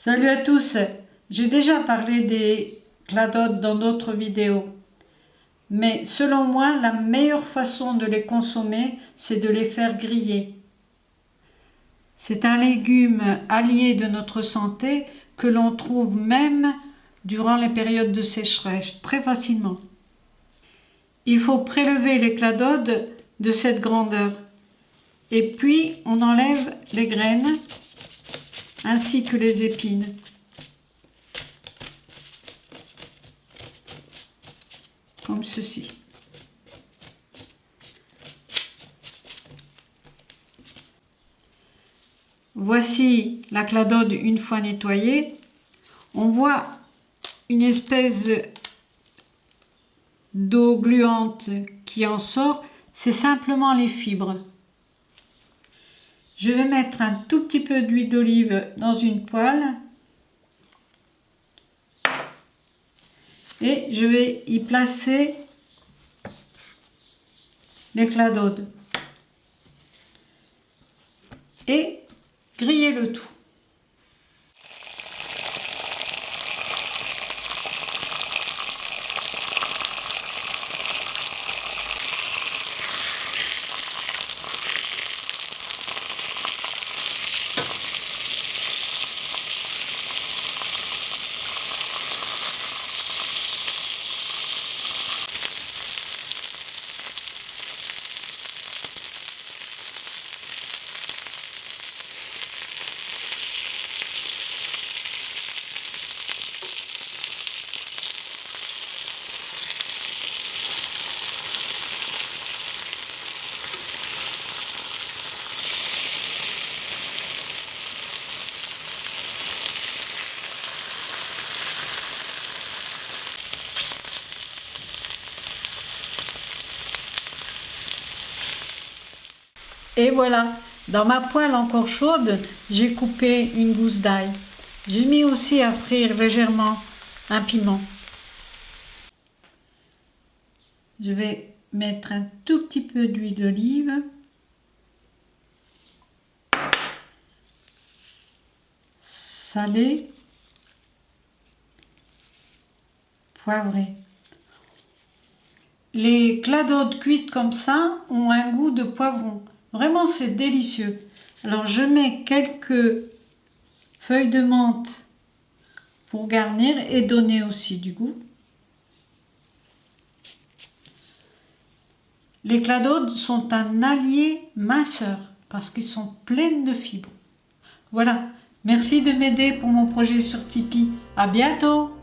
Salut à tous! J'ai déjà parlé des cladodes dans d'autres vidéos, mais selon moi, la meilleure façon de les consommer, c'est de les faire griller. C'est un légume allié de notre santé que l'on trouve même durant les périodes de sécheresse, très facilement. Il faut prélever les cladodes de cette grandeur et puis on enlève les graines ainsi que les épines. Comme ceci. Voici la cladode une fois nettoyée. On voit une espèce d'eau gluante qui en sort, c'est simplement les fibres. Je vais mettre un tout petit peu d'huile d'olive dans une poêle et je vais y placer les cladodes et griller le tout. Et voilà, dans ma poêle encore chaude, j'ai coupé une gousse d'ail. J'ai mis aussi à frire légèrement un piment. Je vais mettre un tout petit peu d'huile d'olive. Salé. Poivré. Les cladodes cuites comme ça ont un goût de poivron. Vraiment, c'est délicieux. Alors, je mets quelques feuilles de menthe pour garnir et donner aussi du goût. Les cladodes sont un allié minceur parce qu'ils sont pleines de fibres. Voilà. Merci de m'aider pour mon projet sur Tipeee. À bientôt!